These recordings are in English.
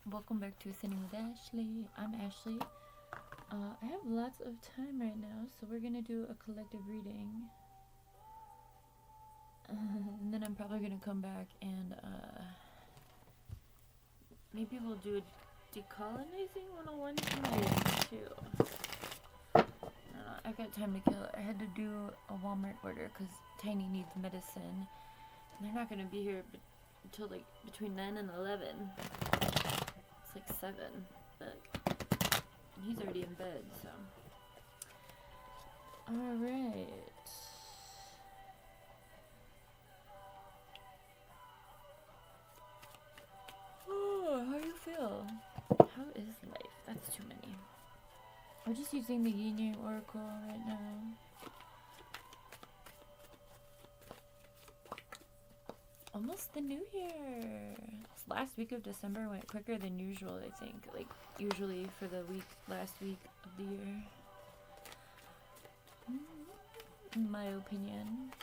Welcome back to Sitting with Ashley. I'm Ashley. I have lots of time right now, so we're gonna do a collective reading. And then I'm probably gonna come back and maybe we'll do a decolonizing 101 tonight too. I've got time to kill. I had to do a Walmart order because Tiny needs medicine. And they're not gonna be here until like between 9 and 11. It's like 7. But he's already in bed, so. Alright. Oh, how do you feel? How is life? That's too many. We're just using the Yin Yang Oracle right now. Almost the new year. This last week of December went quicker than usual, I think. Like, usually for the last week of the year. In my opinion.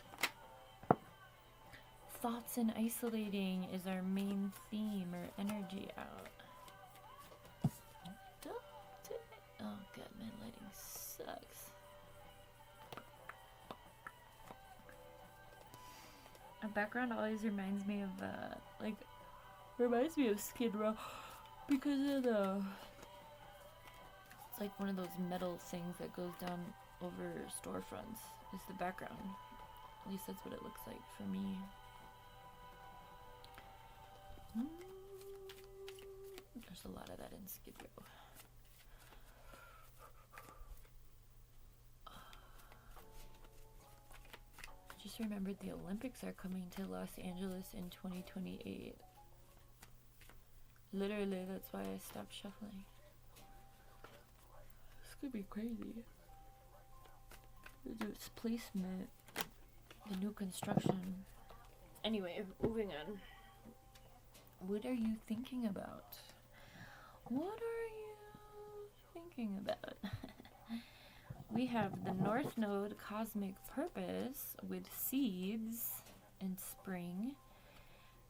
Thoughts and isolating is our main theme or energy out. Oh god, my lighting sucks. Our background always reminds me of Skid Row because of the. It's like one of those metal things that goes down over storefronts. Is the background. At least that's what it looks like for me. There's a lot of that in Skid Row. Just remembered the Olympics are coming to Los Angeles in 2028. Literally, that's why I stopped shuffling. This could be crazy. The displacement, the new construction. Anyway, moving on. What are you thinking about? What are you thinking about? We have the North Node Cosmic Purpose with seeds in spring.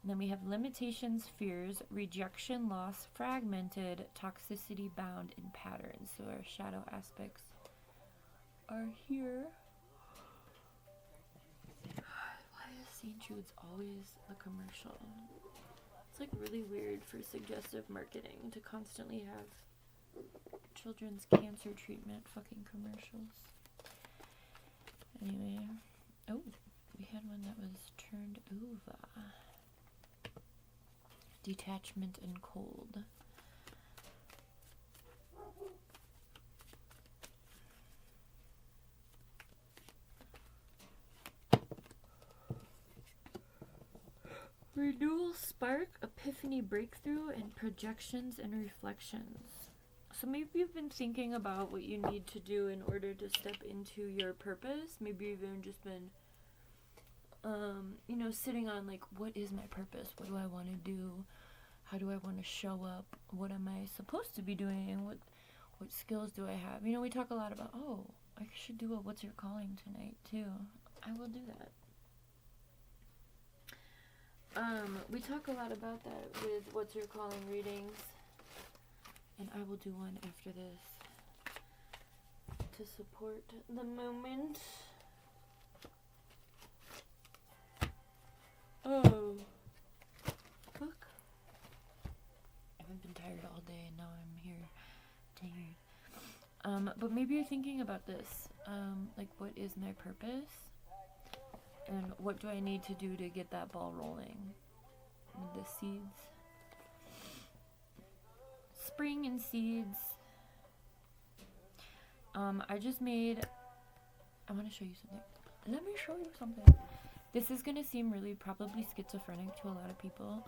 And then we have limitations, fears, rejection, loss, fragmented, toxicity, bound, and patterns. So our shadow aspects are here. Why is St. Jude's always a commercial? It's like really weird for suggestive marketing to constantly have children's cancer treatment fucking commercials. Anyway. Oh, we had one that was turned over. Detachment and cold. Renewal, spark, epiphany, breakthrough, and projections and reflections. So maybe you've been thinking about what you need to do in order to step into your purpose. Maybe you've even just been, sitting on like, what is my purpose? What do I want to do? How do I want to show up? What am I supposed to be doing? What skills do I have? We talk a lot about, I should do a What's Your Calling tonight too. I will do that. We talk a lot about that with What's Your Calling readings. And I will do one after this to support the moment. Oh. Fuck. I haven't been tired all day and now I'm here tired. But maybe you're thinking about this. Like, what is my purpose? And what do I need to do to get that ball rolling? With the seeds. Spring and seeds. I want to show you something. Let me show you something. This is going to seem really probably schizophrenic to a lot of people.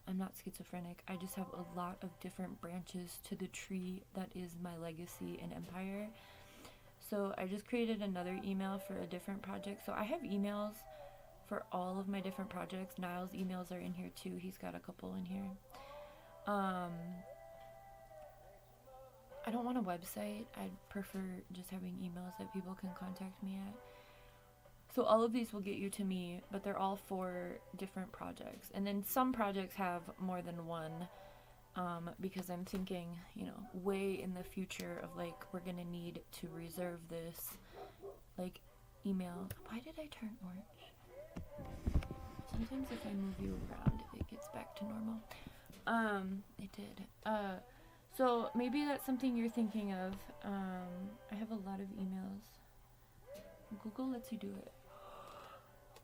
I'm not schizophrenic. I just have a lot of different branches to the tree that is my legacy and empire. So I just created another email for a different project. So I have emails for all of my different projects. Niall's emails are in here too. He's got a couple in here. I don't want a website. I'd prefer just having emails that people can contact me at. So all of these will get you to me, but they're all for different projects. And then some projects have more than one because I'm thinking, you know, way in the future of like, we're gonna need to reserve this, like, email. Why did I turn orange? Sometimes if I move you around, it gets back to normal. It did. So maybe that's something you're thinking of. I have a lot of emails. Google lets you do it.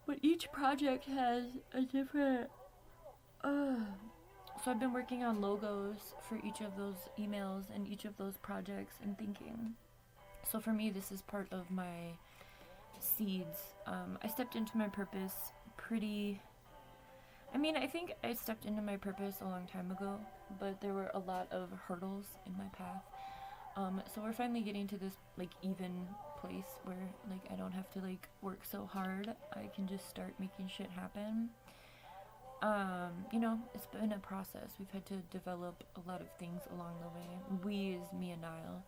But each project has a different, so I've been working on logos for each of those emails and each of those projects and thinking. So for me, this is part of my seeds. I stepped into my purpose I think I stepped into my purpose a long time ago, but there were a lot of hurdles in my path. So we're finally getting to this like even place where like I don't have to like work so hard. I can just start making shit happen. You know, it's been a process. We've had to develop a lot of things along the way. We is me and Niall.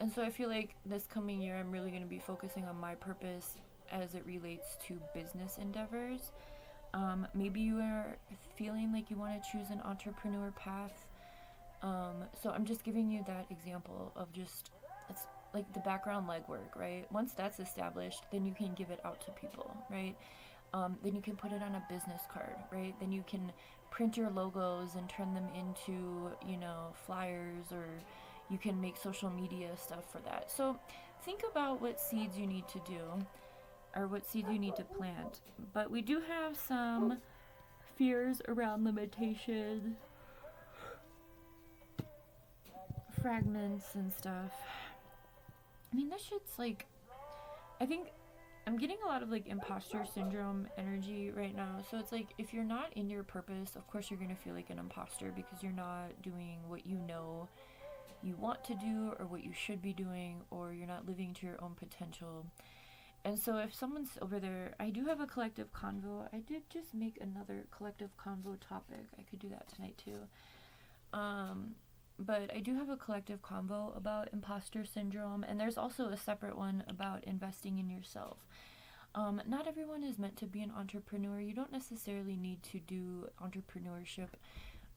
And so I feel like this coming year I'm really going to be focusing on my purpose as it relates to business endeavors. Maybe you are feeling like you want to choose an entrepreneur path. So I'm just giving you that example of just, it's like the background legwork, right? Once that's established, then you can give it out to people, right? Then you can put it on a business card, right? Then you can print your logos and turn them into, you know, flyers, or you can make social media stuff for that. So think about what seeds you need to do, or what seeds you need to plant. But we do have some fears around limitation, fragments and stuff. I mean, that shit's like, I think I'm getting a lot of like imposter syndrome energy right now. So it's like, if you're not in your purpose, of course you're gonna feel like an imposter because you're not doing what you know you want to do or what you should be doing, or you're not living to your own potential. And so if someone's over there, I do have a collective convo. I did just make another collective convo topic. I could do that tonight too. But I do have a collective convo about imposter syndrome, and there's also a separate one about investing in yourself. Not everyone is meant to be an entrepreneur. You don't necessarily need to do entrepreneurship,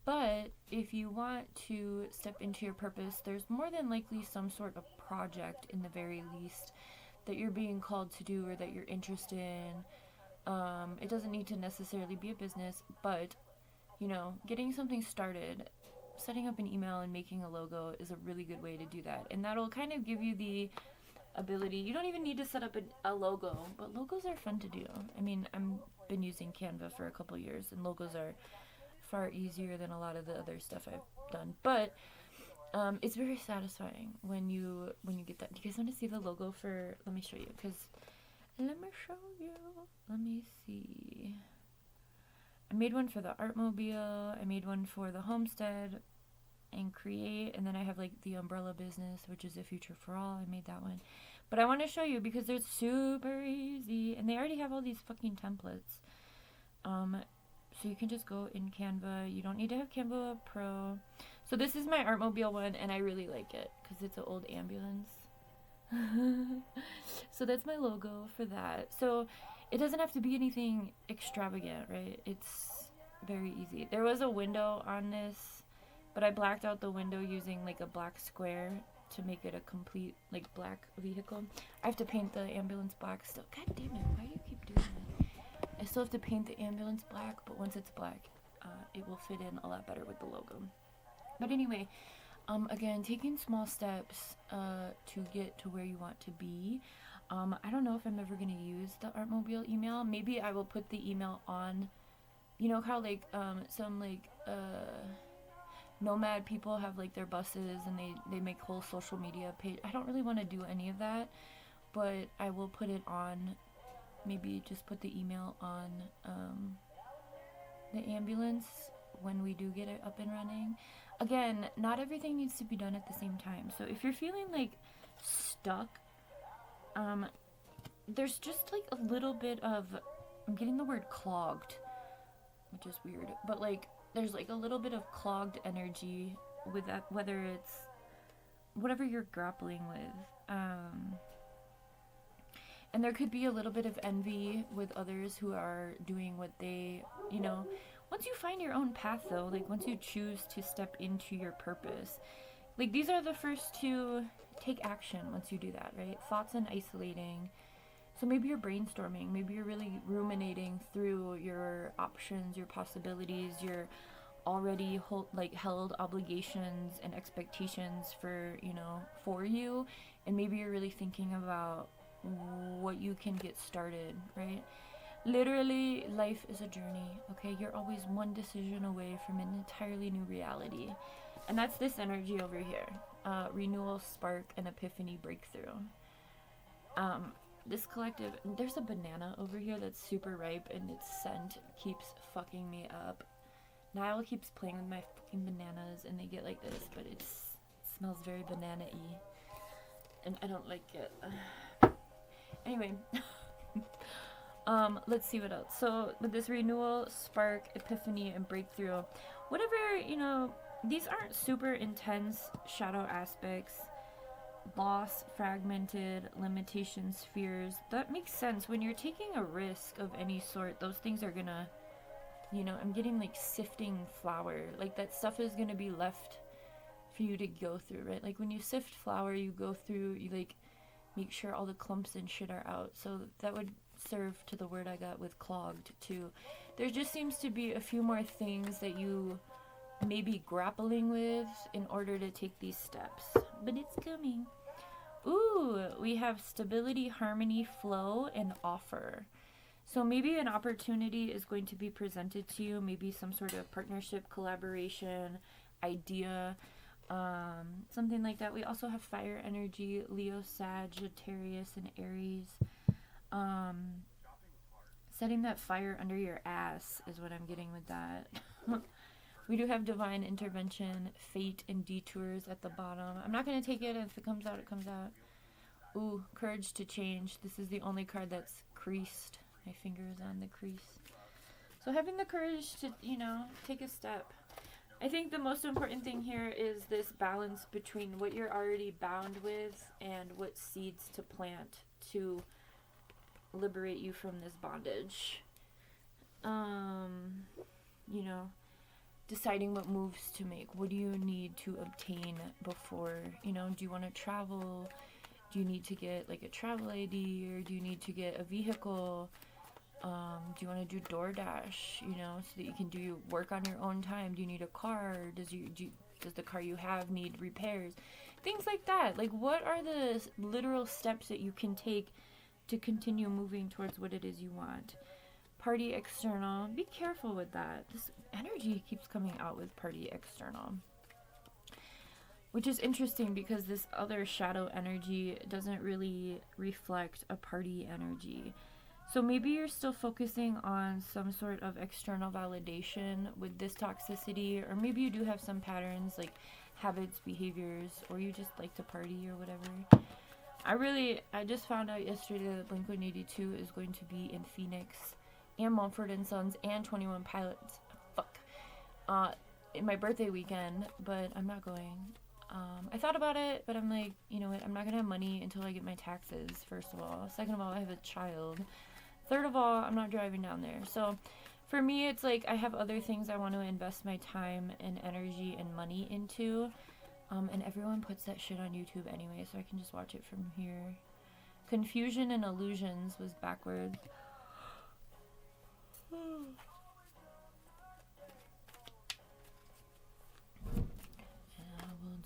but if you want to step into your purpose, there's more than likely some sort of project, in the very least, that you're being called to do or that you're interested in. It doesn't need to necessarily be a business, but, you know, getting something started, setting up an email and making a logo is a really good way to do that. And that'll kind of give you the ability. You don't even need to set up a logo, but logos are fun to do. I mean, I've been using Canva for a couple years, and logos are far easier than a lot of the other stuff I've done. But it's very satisfying when you get that. Do you guys want to see the logo for? Let me show you. Let me see. I made one for the Artmobile. I made one for the Homestead and Create, and then I have like the umbrella business, which is a Future for All. I made that one, but I want to show you because they're super easy, and they already have all these fucking templates. So you can just go in Canva. You don't need to have Canva Pro. So this is my Artmobile one, and I really like it because it's an old ambulance. So that's my logo for that. So it doesn't have to be anything extravagant, right? It's very easy. There was a window on this, but I blacked out the window using like a black square to make it a complete like black vehicle. I have to paint the ambulance black still. God damn it, why do you keep doing that? I still have to paint the ambulance black, but once it's black, it will fit in a lot better with the logo. But anyway, again, taking small steps to get to where you want to be. I don't know if I'm ever going to use the Artmobile email. Maybe I will put the email on, you know how like some like nomad people have like their buses and they make whole social media page. I don't really want to do any of that, but I will put it on. Maybe just put the email on the ambulance when we do get it up and running. Again, not everything needs to be done at the same time. So if you're feeling like stuck, there's just like a little bit of, I'm getting the word clogged, which is weird, but like there's like a little bit of clogged energy with that, whether it's whatever you're grappling with. And there could be a little bit of envy with others who are doing what they, you know, once you find your own path, though, like once you choose to step into your purpose, like these are the first to take action once you do that, right? Thoughts and isolating. So maybe you're brainstorming, maybe you're really ruminating through your options, your possibilities, your already held obligations and expectations for, you know, for you, and maybe you're really thinking about what you can get started, right? Literally, life is a journey, okay? You're always one decision away from an entirely new reality. And that's this energy over here. Renewal, spark, and epiphany breakthrough. This collective, there's a banana over here that's super ripe and its scent keeps fucking me up. Niall keeps playing with my fucking bananas and they get like this, but it smells very banana-y. And I don't like it. Anyway. Let's see what else. So with this renewal, spark, epiphany, and breakthrough, whatever, you know, these aren't super intense shadow aspects. Loss, fragmented, limitations, fears. That makes sense. When you're taking a risk of any sort, those things are gonna, you know, I'm getting like sifting flour. Like that stuff is gonna be left for you to go through, right? Like when you sift flour, you go through, you like make sure all the clumps and shit are out. So that would serve to the word I got with clogged too. There just seems to be a few more things that you may be grappling with in order to take these steps, but it's coming. Ooh, we have stability, harmony, flow, and offer. So maybe an opportunity is going to be presented to you, maybe some sort of partnership, collaboration, idea, something like that. We also have fire energy, Leo, Sagittarius, and Aries. Setting that fire under your ass is what I'm getting with that. We do have divine intervention, fate, and detours at the bottom. I'm not going to take it. If it comes out, it comes out. Ooh, courage to change. This is the only card that's creased. My finger is on the crease. So having the courage to, you know, take a step. I think the most important thing here is this balance between what you're already bound with and what seeds to plant to liberate you from this bondage. You know, deciding what moves to make. What do you need to obtain before, you know, do you want to travel? Do you need to get like a travel ID, or do you need to get a vehicle? Do you want to do DoorDash, you know, so that you can do work on your own time? Do you need a car? Does the car you have need repairs? Things like that. Like, what are the literal steps that you can take to continue moving towards what it is you want? Party external. Be careful with that. This energy keeps coming out with party external. Which is interesting because this other shadow energy doesn't really reflect a party energy. So maybe you're still focusing on some sort of external validation with this toxicity, or maybe you do have some patterns like habits, behaviors, or you just like to party or whatever. I just found out yesterday that Blink-182 is going to be in Phoenix and Mumford & Sons and 21 Pilots. In my birthday weekend, but I'm not going. I thought about it, but I'm like, you know what, I'm not going to have money until I get my taxes, first of all. Second of all, I have a child. Third of all, I'm not driving down there. So for me, it's like I have other things I want to invest my time and energy and money into. And everyone puts that shit on YouTube anyway, so I can just watch it from here. Confusion and Illusions was backwards.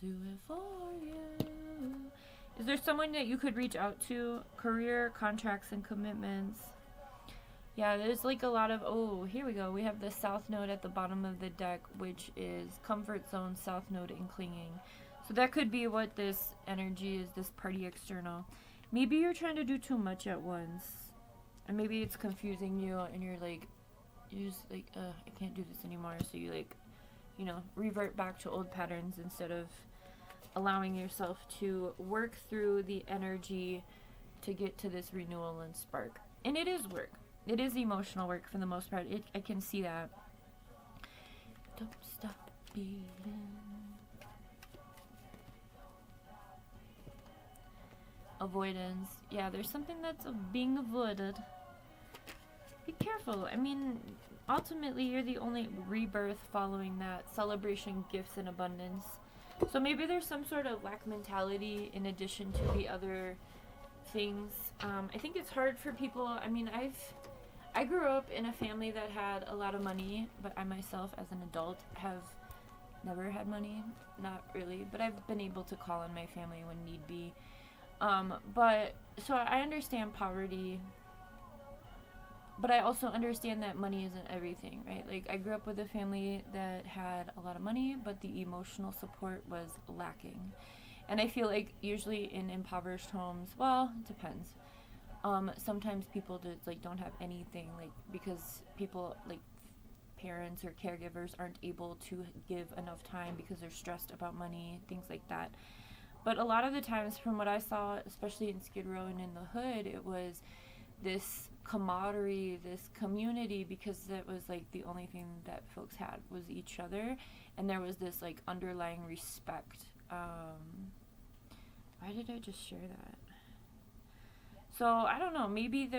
Do it for you. Is there someone that you could reach out to? Career, contracts, and commitments. Yeah, there's like a lot of, oh, here we go. We have the South Node at the bottom of the deck, which is comfort zone, South Node, and clinging. So that could be what this energy is, this party external. Maybe you're trying to do too much at once. And maybe it's confusing you and you're just like, I can't do this anymore. So you like, you know, revert back to old patterns instead of allowing yourself to work through the energy to get to this renewal and spark. And it is work. It is emotional work for the most part. I can see that. Don't stop beating. Avoidance. Yeah, there's something that's being avoided. Be careful. I mean, ultimately, you're the only rebirth following that celebration, gifts, and abundance. So maybe there's some sort of lack mentality in addition to the other things. I think it's hard for people. I mean, I grew up in a family that had a lot of money, but I myself, as an adult, have never had money. Not really, but I've been able to call on my family when need be. But so I understand poverty, but I also understand that money isn't everything, right? Like, I grew up with a family that had a lot of money, but the emotional support was lacking. And I feel like usually in impoverished homes, well, it depends. Sometimes people just like don't have anything, like, because people, like, parents or caregivers aren't able to give enough time because they're stressed about money, things like that. But a lot of the times, from what I saw, especially in Skid Row and in the hood, it was this camaraderie, this community, because that was like the only thing that folks had was each other, and there was this like underlying respect. Why did I just share that? So I don't know. Maybe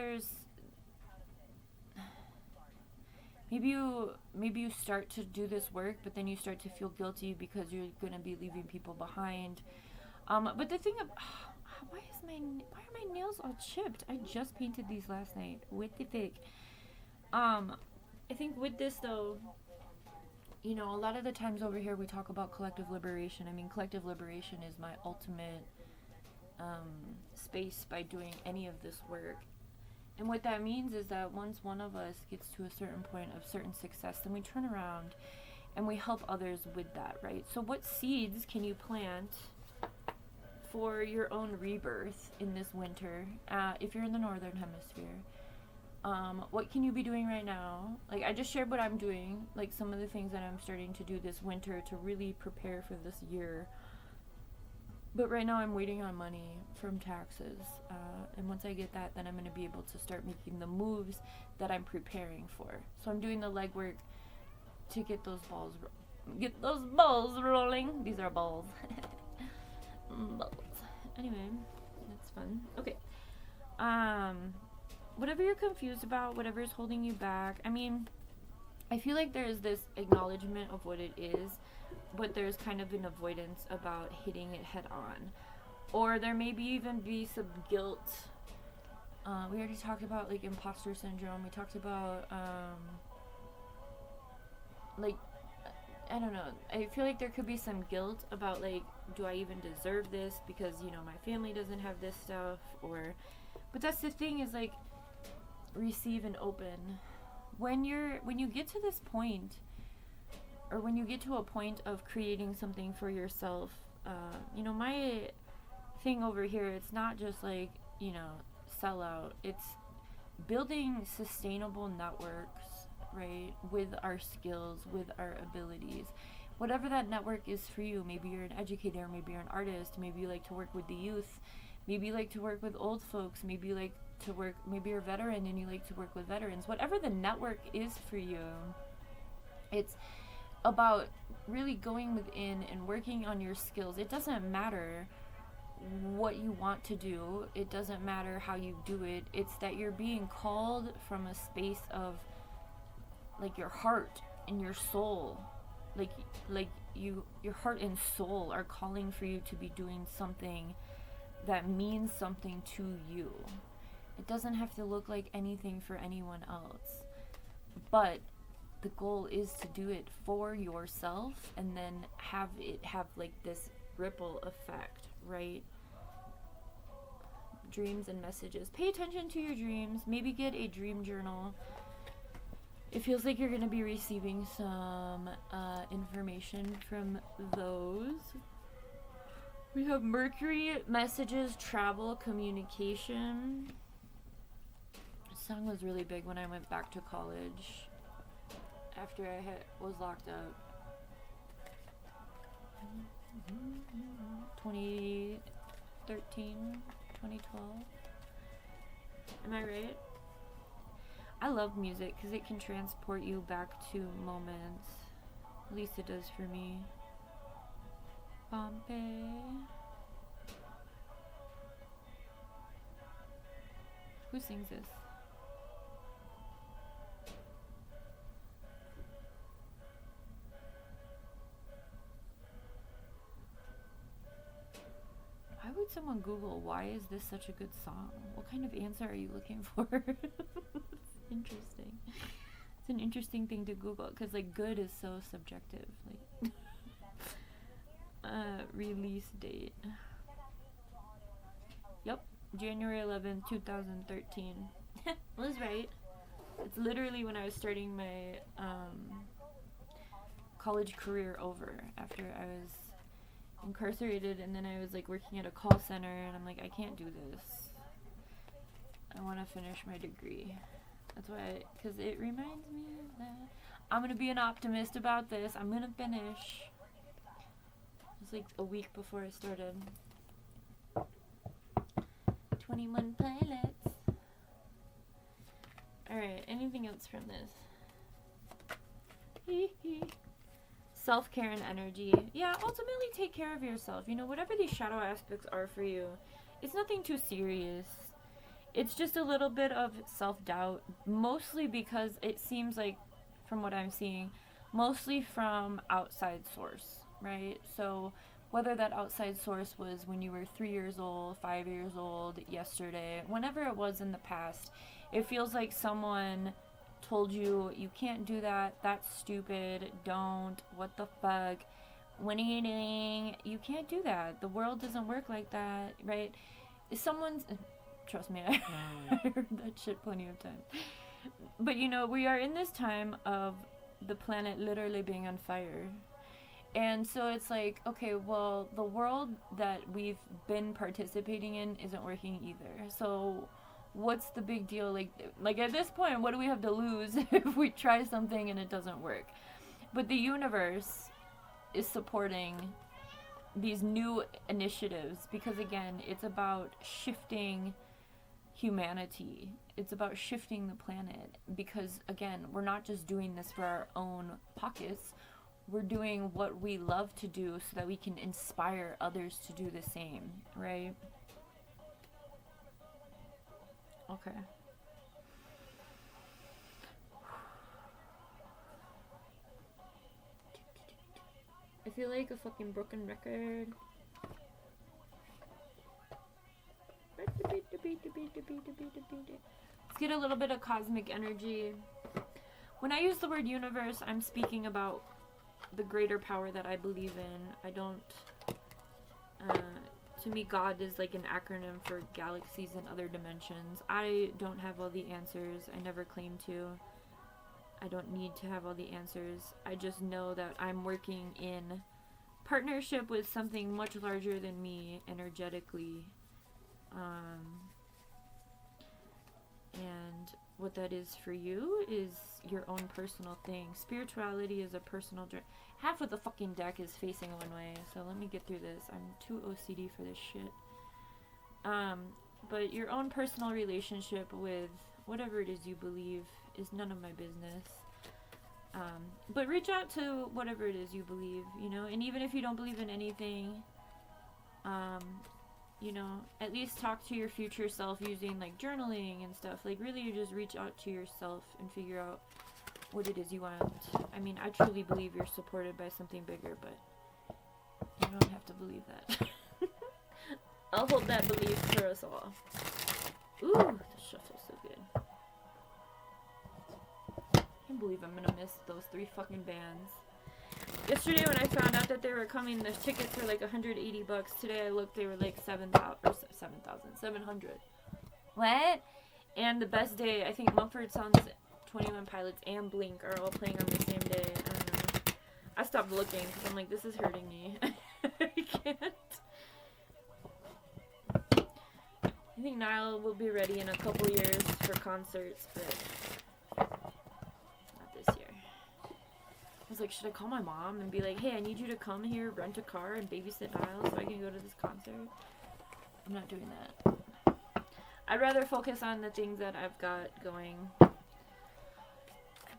you start to do this work, but then you start to feel guilty because you're gonna be leaving people behind. But the thing of why are my nails all chipped? I just painted these last night. What the fuck? I think with this though, you know, a lot of the times over here we talk about collective liberation. I mean, collective liberation is my ultimate space by doing any of this work. And what that means is that once one of us gets to a certain point of certain success, then we turn around and we help others with that, right? So what seeds can you plant for your own rebirth in this winter, if you're in the northern hemisphere? What can you be doing right now? Like, I just shared what I'm doing, like some of the things that I'm starting to do this winter to really prepare for this year. But right now I'm waiting on money from taxes, and once I get that, then I'm going to be able to start making the moves that I'm preparing for. So I'm doing the legwork to get those balls rolling. These are balls. Balls. Anyway, that's fun. Okay. Whatever you're confused about, whatever is holding you back, I mean, I feel like there's this acknowledgement of what it is, but there's kind of an avoidance about hitting it head on. Or there may even be some guilt. We already talked about, like, imposter syndrome. We talked about, like, I don't know. I feel like there could be some guilt about, like, do I even deserve this because, you know, my family doesn't have this stuff, or... But that's the thing, is, like, receive and open. When you get to this point, or when you get to a point of creating something for yourself, you know, my thing over here, it's not just like, you know, sell out. It's building sustainable networks, right, with our skills, with our abilities. Whatever that network is for you. Maybe you're an educator, maybe you're an artist, maybe you like to work with the youth, maybe you like to work with old folks, maybe you like to work, maybe you're a veteran and you like to work with veterans. Whatever the network is for you, it's about really going within and working on your skills. It doesn't matter what you want to do. It doesn't matter how you do it. It's that you're being called from a space of, like, your heart and your soul. Like your heart and soul are calling for you to be doing something that means something to you. It doesn't have to look like anything for anyone else. But the goal is to do it for yourself and then have it have, like, this ripple effect, right? Dreams and messages. Pay attention to your dreams. Maybe get a dream journal. It feels like you're going to be receiving some information from those. We have Mercury, messages, travel, communication. This song was really big when I went back to college after I was locked up. 2013, 2012. Am I right? I love music because it can transport you back to moments. At least it does for me. Pompeii. Who sings this? someone Google, why is this such a good song? What kind of answer are you looking for? It's interesting. It's an interesting thing to Google, because, like, good is so subjective. Like, release date. Yep, January 11th, 2013. Was right. It's literally when I was starting my college career over, after I was incarcerated, and then I was like working at a call center, and I'm like, I can't do this. I want to finish my degree. That's why, because it reminds me of that. I'm going to be an optimist about this. I'm going to finish. It was like a week before I started. 21 Pilots. Alright, anything else from this? Self-care and energy. Yeah, ultimately take care of yourself. You know, whatever these shadow aspects are for you, it's nothing too serious. It's just a little bit of self-doubt, mostly because it seems like, from what I'm seeing, mostly from outside source, right? So whether that outside source was when you were 3 years old, 5 years old, yesterday, whenever it was in the past, it feels like someone told you, you can't do that, that's stupid, don't, what the fuck, what are you doing, you can't do that, the world doesn't work like that, right? Someone's, trust me, I heard that shit plenty of times. But you know, we are in this time of the planet literally being on fire. And so it's like, okay, well, the world that we've been participating in isn't working either. So what's the big deal? Like at this point, what do we have to lose if we try something and it doesn't work? But the universe is supporting these new initiatives because, again, it's about shifting humanity. It's about shifting the planet because, again, we're not just doing this for our own pockets. We're doing what we love to do so that we can inspire others to do the same, right? Okay. I feel like a fucking broken record. Let's get a little bit of cosmic energy. When I use the word universe, I'm speaking about the greater power that I believe in. I don't, to me, God is like an acronym for galaxies and other dimensions. I don't have all the answers. I never claim to. I don't need to have all the answers. I just know that I'm working in partnership with something much larger than me energetically. And what that is for you is your own personal thing. Spirituality is a personal journey. Half of the fucking deck is facing one way, so let me get through this. I'm too OCD for this shit. But your own personal relationship with whatever it is you believe is none of my business. But reach out to whatever it is you believe, you know, and even if you don't believe in anything, you know, at least talk to your future self using like journaling and stuff. Like really, you just reach out to yourself and figure out what it is you want. I mean, I truly believe you're supported by something bigger, but you don't have to believe that. I'll hold that belief for us all. Ooh, the shuffle's so good. I can't believe I'm gonna miss those 3 fucking bands. Yesterday when I found out that they were coming, the tickets were like $180. Today I looked, they were like 700. What? And the best day, I think Mumford Sons, 21 Pilots, and Blink are all playing on the same day. I don't know. I stopped looking because I'm like, this is hurting me. I can't. I think Niall will be ready in a couple years for concerts, but not this year. I was like, should I call my mom and be like, hey, I need you to come here, rent a car, and babysit Niall so I can go to this concert? I'm not doing that. I'd rather focus on the things that I've got going at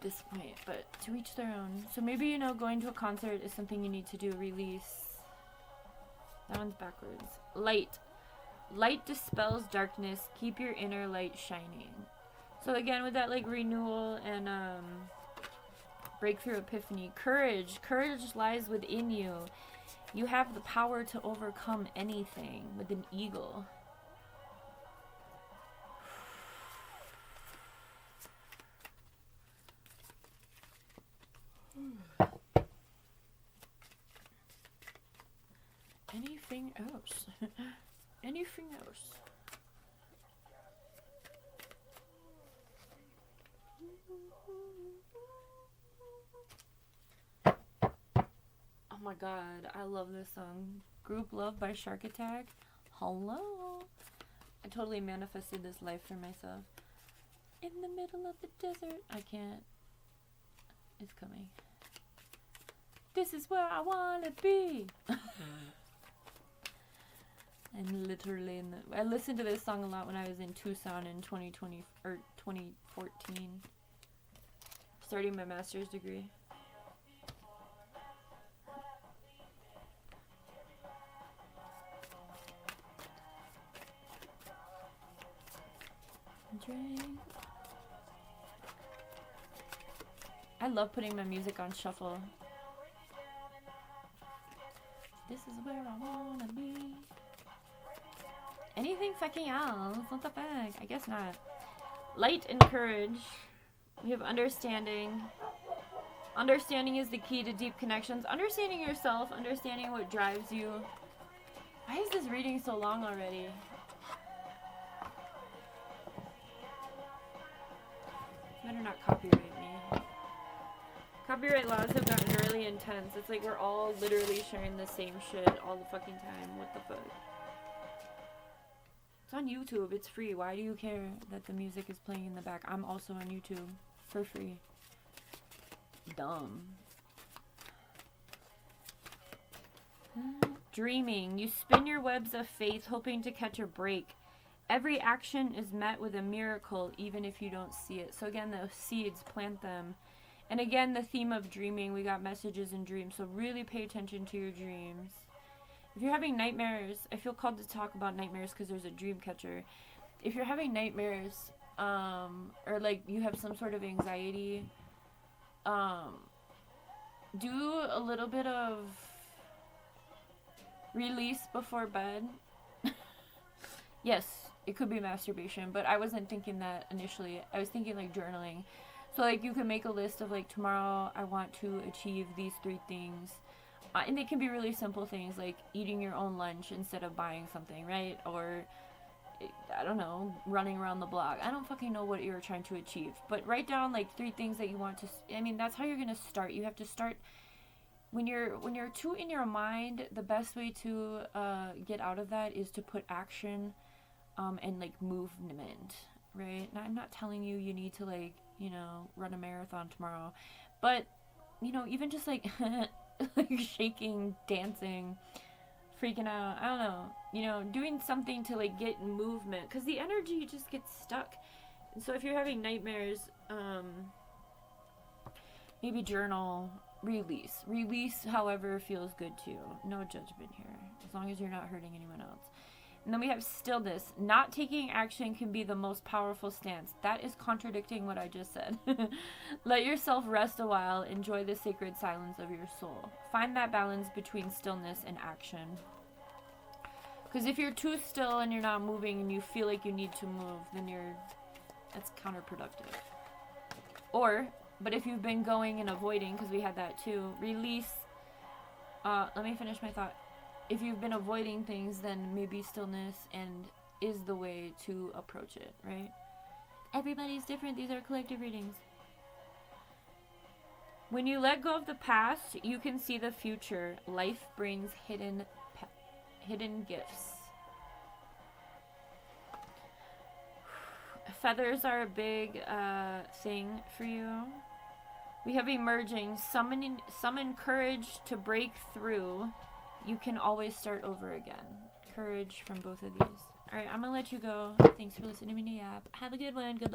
this point, but to each their own. So maybe, you know, going to a concert is something you need to do. Release. That one's backwards. Light. Light dispels darkness. Keep your inner light shining. So again, with that like renewal and breakthrough epiphany, courage lies within you. You have the power to overcome anything with an eagle. Anything else? Anything else? Oh my god, I love this song. Group Love by Shark Attack. Hello. I totally manifested this life for myself. In the middle of the desert. I can't. It's coming. This is where I wanna be. And literally, I listened to this song a lot when I was in Tucson in 2020 or 2014, starting my master's degree. I love putting my music on shuffle. This is where I wanna be. Anything fucking else? What the fuck? I guess not. Light and courage. We have understanding. Understanding is the key to deep connections. Understanding yourself, understanding what drives you. Why is this reading so long already? Better not copyright me. Copyright laws have gotten really intense. It's like we're all literally sharing the same shit all the fucking time. What the fuck? It's on YouTube. It's free. Why do you care that the music is playing in the back? I'm also on YouTube for free. Dumb. Dreaming. You spin your webs of faith hoping to catch a break. Every action is met with a miracle even if you don't see it. So again, the seeds, plant them. And again, the theme of dreaming. We got messages in dreams. So really pay attention to your dreams. If you're having nightmares, I feel called to talk about nightmares because there's a dream catcher. If you're having nightmares, or like you have some sort of anxiety, do a little bit of release before bed. Yes, it could be masturbation, but I wasn't thinking that initially. I was thinking like journaling. So like you can make a list of like, tomorrow I want to achieve these 3 things. And they can be really simple things like eating your own lunch instead of buying something, right? Or, I don't know, running around the block. I don't fucking know what you're trying to achieve. But write down like 3 things that you want to, I mean, that's how you're going to start. You have to start, when you're too in your mind, the best way to get out of that is to put action and like movement, right? Now, I'm not telling you need to like, you know, run a marathon tomorrow. But, you know, even just like... like shaking, dancing, freaking out, I don't know, you know, doing something to like get movement, because the energy just gets stuck. And so if you're having nightmares, maybe journal, release however feels good to you. No judgment here, as long as you're not hurting anyone else. And then we have stillness. Not taking action can be the most powerful stance. That is contradicting what I just said. Let yourself rest a while. Enjoy the sacred silence of your soul. Find that balance between stillness and action. Because if you're too still and you're not moving and you feel like you need to move, then that's counterproductive. But if you've been going and avoiding, because we had that too, release. Let me finish my thought. If you've been avoiding things, then maybe stillness is the way to approach it, right? Everybody's different. These are collective readings. When you let go of the past, you can see the future. Life brings hidden gifts. Feathers are a big thing for you. We have emerging. Summon courage to break through. You can always start over again. Courage from both of these. Alright, I'm going to let you go. Thanks for listening to me, app. Have a good one. Good luck.